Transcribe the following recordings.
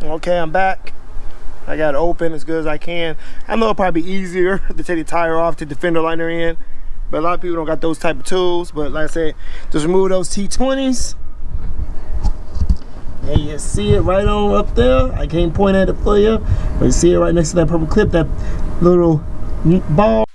Okay, I'm back. I got it open as good as I can. I know it'll probably be easier to take the tire off, take the fender liner in, but a lot of people don't got those type of tools. But like I said, just remove those T20s. And you see it right on up there. I can't point at it for you, but you see it right next to that purple clip, that little ball.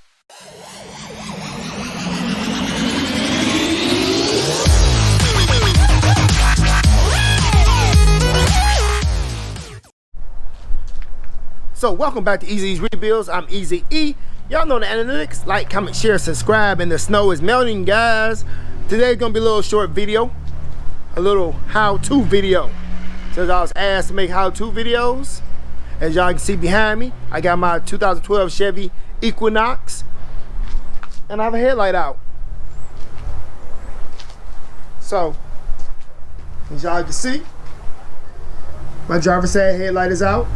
So welcome back to Easy's Rebuilds. I'm Easy E. Y'all know the analytics. Like, comment, share, subscribe, and the snow is melting, guys. Today's gonna be a little short video, a little how-to video. Since I was asked to make how-to videos, as y'all can see behind me, I got my 2012 Chevy Equinox, and I have a headlight out. So, as y'all can see, my driver's side headlight is out.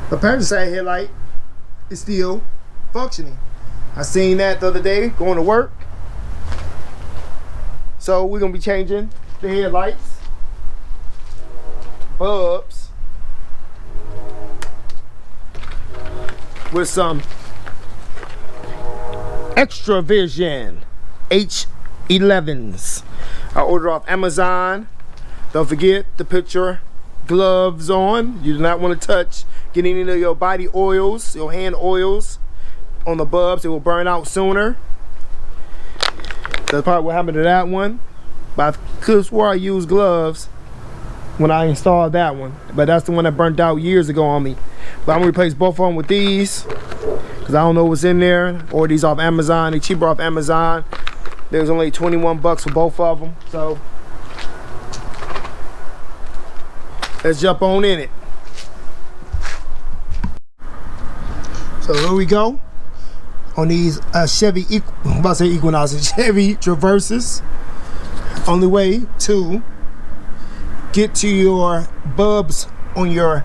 The passenger side headlight is still functioning. I seen that the other day going to work. So we're gonna be changing the headlights, bulbs, with some Extra Vision H11s. I ordered off Amazon. Don't forget to put your gloves on. You do not want to touch, get any of your body oils, your hand oils on the bulbs. It will burn out sooner. That's probably what happened to that one. But I could have swore I used gloves when I installed that one. But that's the one that burnt out years ago on me. But I'm gonna replace both of them with these, because I don't know what's in there. Or these off Amazon. They cheaper off Amazon. There's only 21 bucks for both of them. So let's jump on in it. So here we go on these Chevy Chevy Traverses. Only way to get to your bulbs on your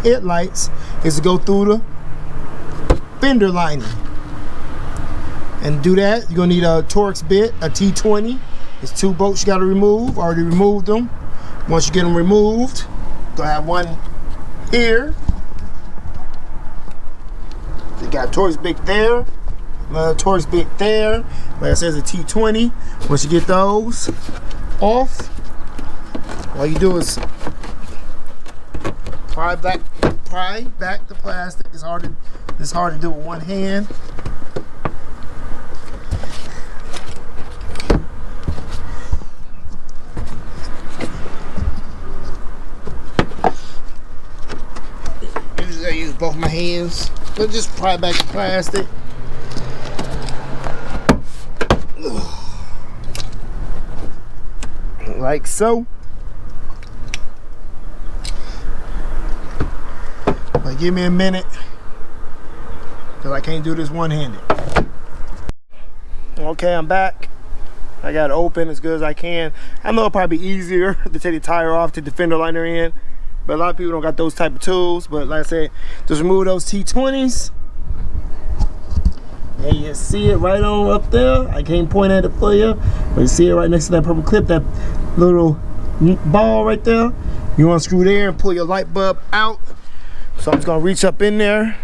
headlights is to go through the fender lining. And to do that, you're gonna need a Torx bit, a T20. It's 2 bolts you gotta remove. Already removed them. Once you get them removed, gonna have one here. You got a Torx bit there, another Torx bit there. Like I said, it's a T20. Once you get those off, all you do is pry back the plastic. It's hard to do with one hand. Usually I use both my hands, but just pry back the plastic. Like so. But give me a minute, because I can't do this one-handed. Okay, I'm back. I got it open as good as I can. I know it'll probably be easier to take the tire off, take the fender liner in, but a lot of people don't got those type of tools. But like I said, just remove those T20s. And you see it right on up there. I can't point at it for you, but you see it right next to that purple clip, that little ball right there. You want to screw there and pull your light bulb out. So I'm just gonna reach up in there,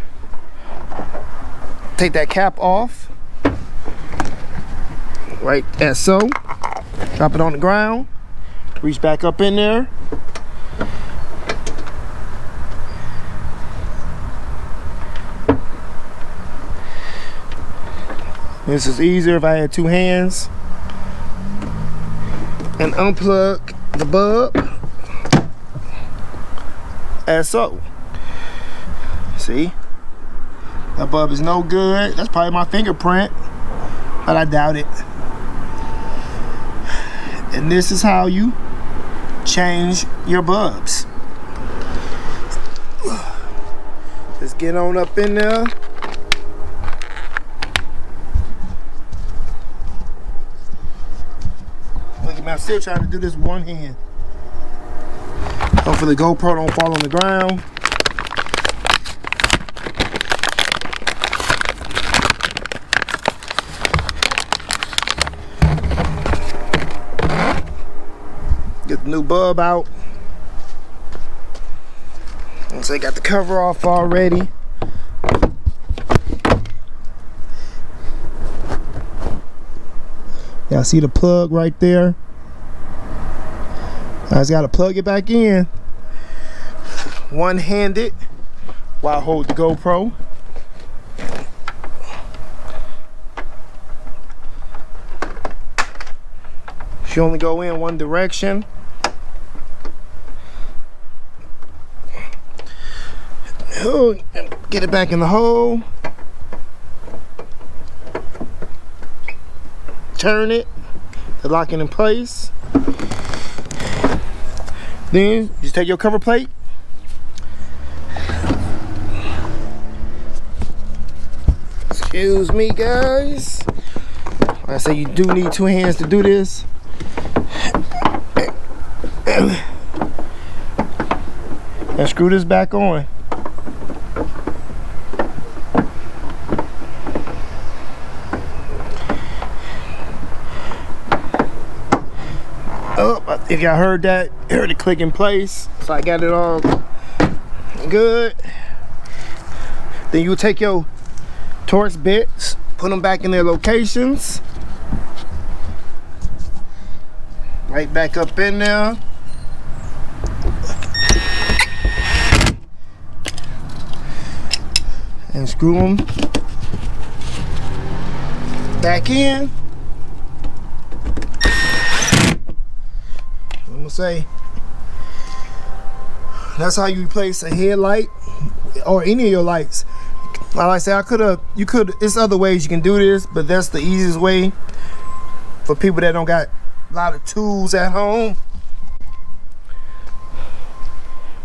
take that cap off, right as so. Drop it on the ground. Reach back up in there. This is easier if I had 2 hands. And unplug the bulb as so. See? That bulb is no good. That's probably my fingerprint, but I doubt it. And this is how you change your bulbs. Just get on up in there. I'm still trying to do this one hand. Hopefully the GoPro don't fall on the ground. Get the new bulb out. So they got the cover off already. Y'all see the plug right there? I just gotta plug it back in one-handed while I hold the GoPro. She only go in one direction. Oh, get it back in the hole. Turn it to lock it in place. Then just take your cover plate. Excuse me, guys. Like I say, you do need two hands to do this. And screw this back on. Oh, if y'all heard that, heard it click in place. So I got it all good. Then you take your Torx bits, put them back in their locations. Right back up in there. And screw them back in. I'm gonna say that's how you replace a headlight or any of your lights. Like I said, it's other ways you can do this, but that's the easiest way for people that don't got a lot of tools at home.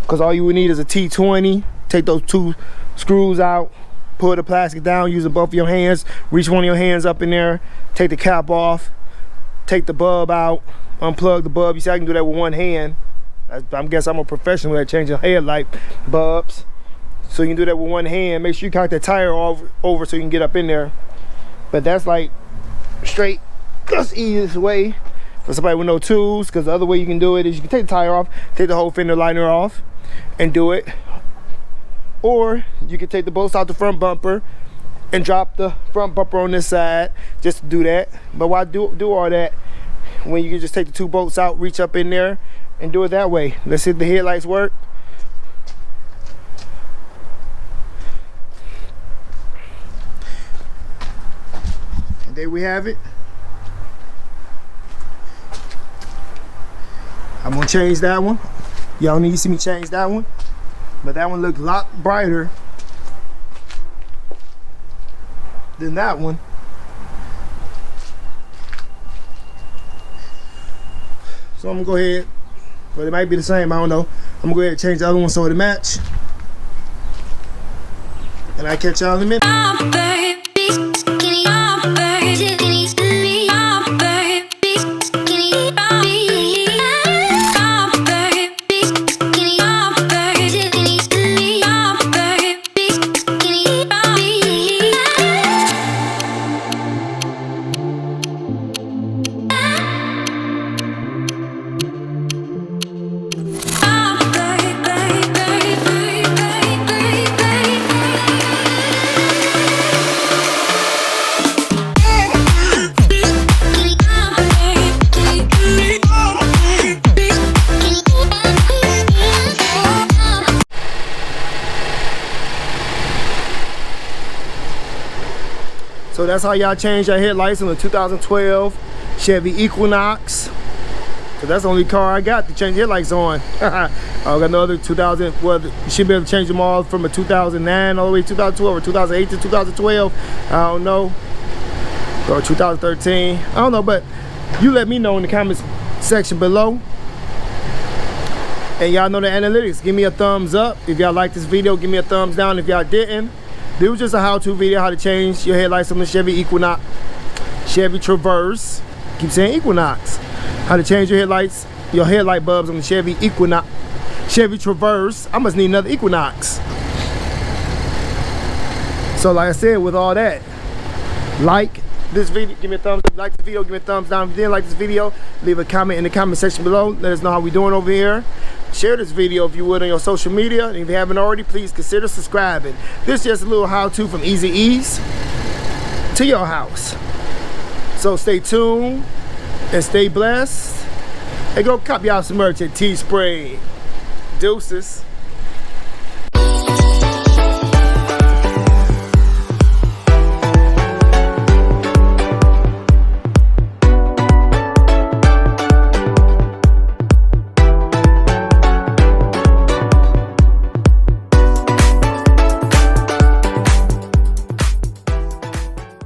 Because all you would need is a T20. Take those two screws out, pull the plastic down using both of your hands, reach one of your hands up in there, take the cap off, take the bulb out, unplug the bulb. You see, I can do that with one hand. I guess I'm a professional at changing headlight bulbs. So you can do that with one hand. Make sure you cock that tire over so you can get up in there. But that's like straight, that's the easiest way for somebody with no tools, because the other way you can do it is you can take the tire off, take the whole fender liner off and do it. Or you can take the bolts out the front bumper and drop the front bumper on this side just to do that. But why do all that when you can just take the two bolts out, reach up in there and do it that way? Let's see if the headlights work. And there we have it. I'm gonna change that one. Y'all need to see me change that one. But that one looked a lot brighter than that one. So I'm gonna go ahead, but it might be the same, I don't know. I'm gonna go ahead and change the other one so it match. And I'll catch y'all in a minute. So that's how y'all change your headlights on the 2012 Chevy Equinox. So that's the only car I got to change headlights on. I got another 2000, well, you should be able to change them all from a 2009 all the way to 2012 or 2008 to 2012. I don't know. Or 2013. I don't know, but you let me know in the comments section below. And y'all know the analytics. Give me a thumbs up. If y'all like this video, give me a thumbs down if y'all didn't. This was just a how-to video, how to change your headlights on the Chevy Equinox, Chevy Traverse. Keep saying Equinox. How to change your headlights, your headlight bulbs on the Chevy Equinox, Chevy Traverse. I must need another Equinox. So like I said, with all that, like, this video, give me a thumbs up. Like this video, give me a thumbs down. If you didn't like this video, leave a comment in the comment section below. Let us know how we doing over here. Share this video if you would on your social media. And if you haven't already, please consider subscribing. This is just a little how-to from Easy Ease to your house. So stay tuned and stay blessed. And go cop y'all some merch at T-Spray. Deuces.